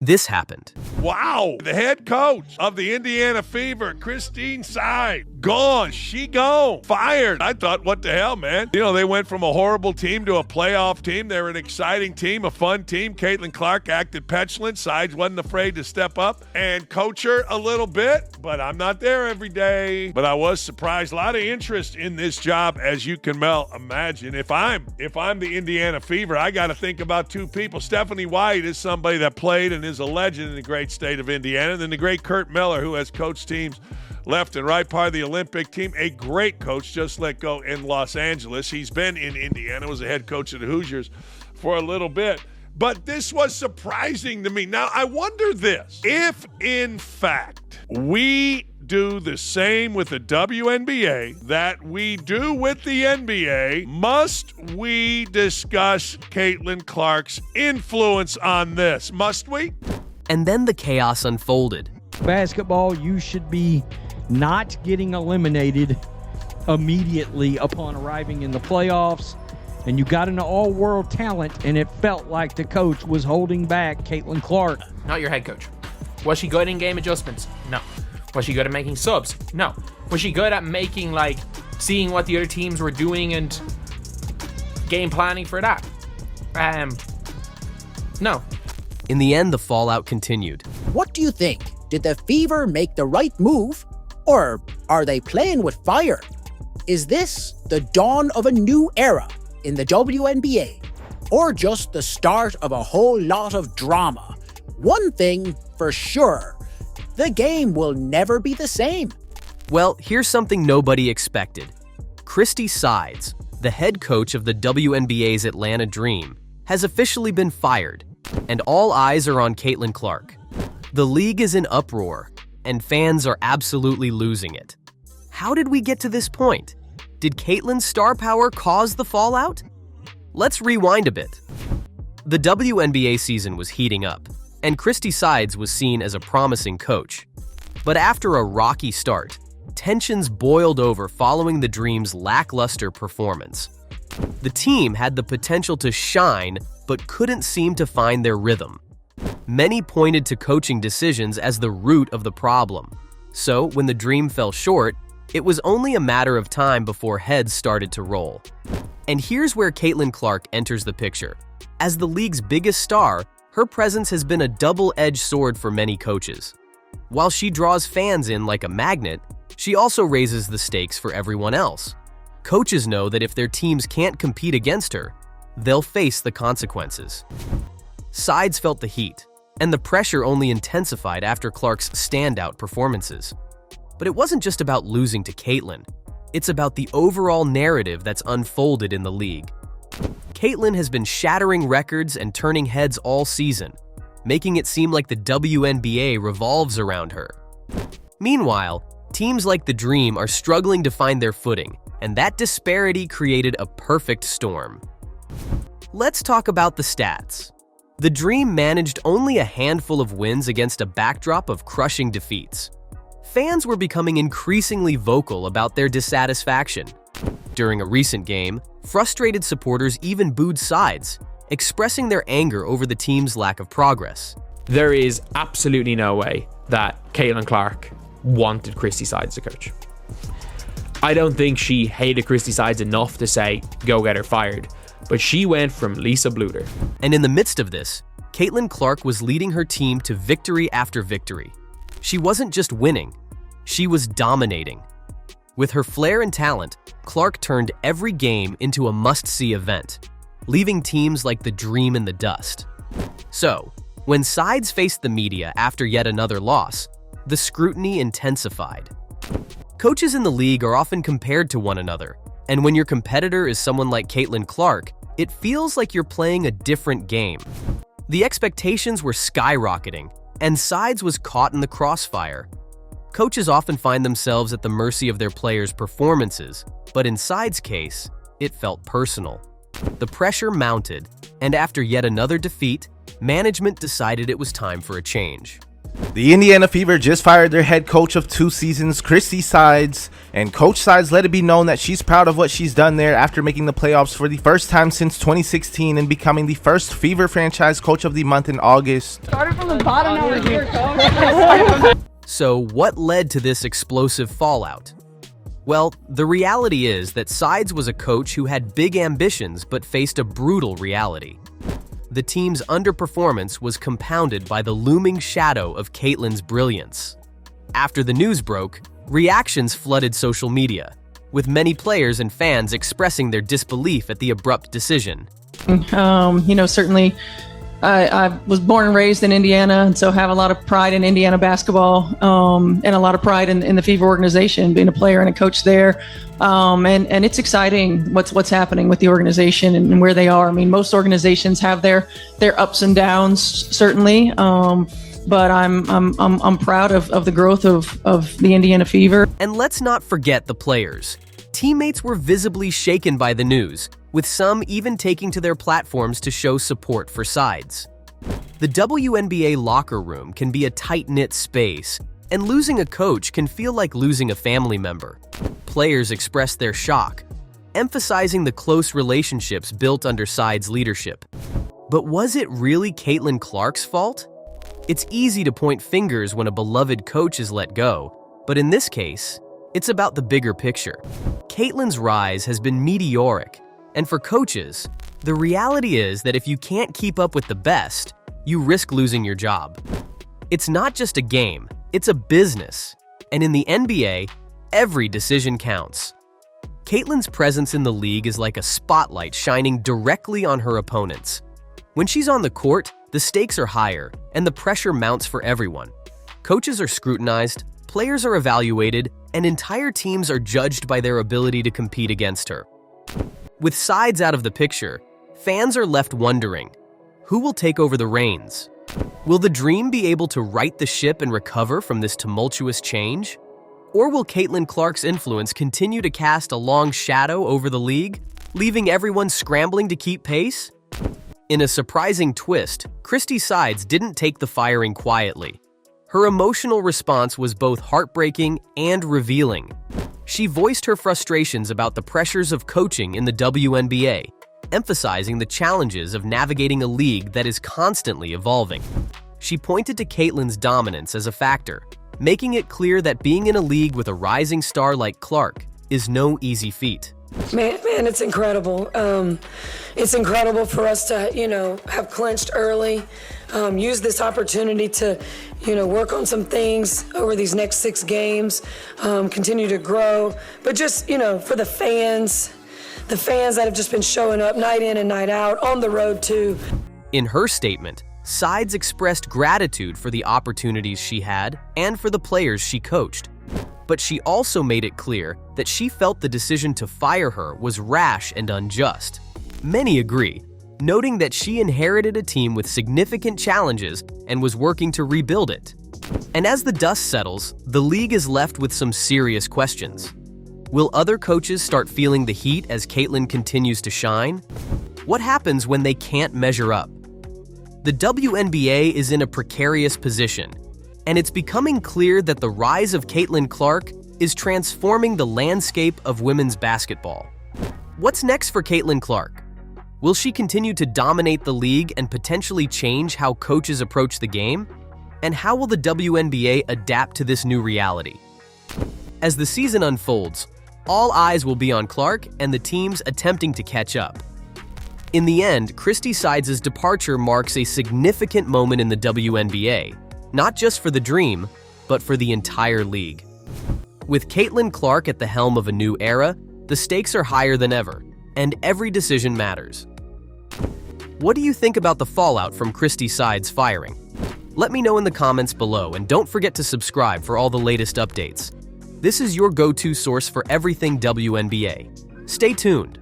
This happened. Wow. The head coach of the Indiana Fever, Christie Sides, gone. She gone. Fired. I thought, what the hell, man? You know, they went from a horrible team to a playoff team. They were an exciting team, a fun team. Caitlin Clark acted petulant. Sides wasn't afraid to step up and coach her a little bit, but I'm not there every day. But I was surprised. A lot of interest in this job, as you can well imagine. If I'm the Indiana Fever, I got to think about two people. Stephanie White is somebody that played and is a legend in the great state of Indiana. And then the great Kurt Miller, who has coached teams left and right, part of the Olympic team, a great coach, just let go in Los Angeles. He's been in Indiana, was a head coach of the Hoosiers for a little bit. But this was surprising to me. Now, I wonder this. If, in fact, we do the same with the WNBA that we do with the NBA, must we discuss Caitlin Clark's influence on this? Must we? And then the chaos unfolded. Basketball, you should be not getting eliminated immediately upon arriving in the playoffs. And you got an all-world talent, and it felt like the coach was holding back Caitlin Clark. Not your head coach. Was she good in game adjustments? No. Was she good at making subs? No. Was she good at seeing what the other teams were doing and game planning for that? No. In the end, the fallout continued. What do you think? Did the Fever make the right move? Or are they playing with fire? Is this the dawn of a new era in the WNBA? Or just the start of a whole lot of drama? One thing for sure, the game will never be the same. Well, here's something nobody expected. Christie Sides, the head coach of the WNBA's Atlanta Dream, has officially been fired, and all eyes are on Caitlin Clark. The league is in uproar, and fans are absolutely losing it. How did we get to this point? Did Caitlin's star power cause the fallout? Let's rewind a bit. The WNBA season was heating up, and Christie Sides was seen as a promising coach. But after a rocky start, tensions boiled over following the Dream's lackluster performance. The team had the potential to shine, but couldn't seem to find their rhythm. Many pointed to coaching decisions as the root of the problem. So, when the Dream fell short, it was only a matter of time before heads started to roll. And here's where Caitlin Clark enters the picture. As the league's biggest star, her presence has been a double-edged sword for many coaches. While she draws fans in like a magnet, she also raises the stakes for everyone else. Coaches know that if their teams can't compete against her, they'll face the consequences. Sides felt the heat, and the pressure only intensified after Clark's standout performances. But it wasn't just about losing to Caitlin. It's about the overall narrative that's unfolded in the league. Caitlin has been shattering records and turning heads all season, making it seem like the WNBA revolves around her. Meanwhile, teams like the Dream are struggling to find their footing, and that disparity created a perfect storm. Let's talk about the stats. The Dream managed only a handful of wins against a backdrop of crushing defeats. Fans were becoming increasingly vocal about their dissatisfaction. During a recent game, frustrated supporters even booed Sides, expressing their anger over the team's lack of progress. There is absolutely no way that Caitlin Clark wanted Christie Sides to coach. I don't think she hated Christie Sides enough to say, go get her fired. But she went from Lisa Bluter. And in the midst of this, Caitlin Clark was leading her team to victory after victory. She wasn't just winning, she was dominating. With her flair and talent, Clark turned every game into a must-see event, leaving teams like the Dream in the dust. So, when Sides faced the media after yet another loss, the scrutiny intensified. Coaches in the league are often compared to one another, and when your competitor is someone like Caitlin Clark, it feels like you're playing a different game. The expectations were skyrocketing, and Sides was caught in the crossfire. Coaches often find themselves at the mercy of their players' performances, but in Sides' case, it felt personal. The pressure mounted, and after yet another defeat, management decided it was time for a change. The Indiana Fever just fired their head coach of 2 seasons, Christie Sides, and Coach Sides let it be known that she's proud of what she's done there after making the playoffs for the first time since 2016 and becoming the first Fever franchise coach of the month in August. Started from the bottom, now we're here, coach. So what led to this explosive fallout? Well, the reality is that Sides was a coach who had big ambitions but faced a brutal reality. The team's underperformance was compounded by the looming shadow of Caitlin's brilliance. After the news broke, reactions flooded social media, with many players and fans expressing their disbelief at the abrupt decision. Certainly I was born and raised in Indiana, and so have a lot of pride in Indiana basketball, and a lot of pride in the Fever organization, being a player and a coach there. And it's exciting what's happening with the organization and where they are. I mean, most organizations have their ups and downs, certainly. But I'm proud of the growth of the Indiana Fever. And let's not forget the players. Teammates were visibly shaken by the news, with some even taking to their platforms to show support for Sides. The WNBA locker room can be a tight-knit space, and losing a coach can feel like losing a family member. Players expressed their shock, emphasizing the close relationships built under Sides' leadership. But was it really Caitlin Clark's fault? It's easy to point fingers when a beloved coach is let go, but in this case, it's about the bigger picture. Caitlin's rise has been meteoric, and for coaches, the reality is that if you can't keep up with the best, you risk losing your job. It's not just a game, it's a business, and in the NBA, every decision counts. Caitlin's presence in the league is like a spotlight shining directly on her opponents. When she's on the court, the stakes are higher, and the pressure mounts for everyone. Coaches are scrutinized, players are evaluated, and entire teams are judged by their ability to compete against her. With Sides out of the picture, fans are left wondering, who will take over the reins? Will the Dream be able to right the ship and recover from this tumultuous change? Or will Caitlin Clark's influence continue to cast a long shadow over the league, leaving everyone scrambling to keep pace? In a surprising twist, Christie Sides didn't take the firing quietly. Her emotional response was both heartbreaking and revealing. She voiced her frustrations about the pressures of coaching in the WNBA, emphasizing the challenges of navigating a league that is constantly evolving. She pointed to Caitlin's dominance as a factor, making it clear that being in a league with a rising star like Clark is no easy feat. Man, it's incredible. It's incredible for us to, have clinched early, use this opportunity to, work on some things over these next 6 games, continue to grow. But just, for the fans that have just been showing up night in and night out, on the road too. In her statement, Sides expressed gratitude for the opportunities she had and for the players she coached. But she also made it clear that she felt the decision to fire her was rash and unjust. Many agree, noting that she inherited a team with significant challenges and was working to rebuild it. And as the dust settles, the league is left with some serious questions. Will other coaches start feeling the heat as Caitlin continues to shine? What happens when they can't measure up? The WNBA is in a precarious position, and it's becoming clear that the rise of Caitlin Clark is transforming the landscape of women's basketball. What's next for Caitlin Clark? Will she continue to dominate the league and potentially change how coaches approach the game? And how will the WNBA adapt to this new reality? As the season unfolds, all eyes will be on Clark and the teams attempting to catch up. In the end, Christie Sides' departure marks a significant moment in the WNBA, not just for the Dream, but for the entire league. With Caitlin Clark at the helm of a new era, the stakes are higher than ever, and every decision matters. What do you think about the fallout from Christie Sides' firing? Let me know in the comments below, and don't forget to subscribe for all the latest updates. This is your go-to source for everything WNBA. Stay tuned.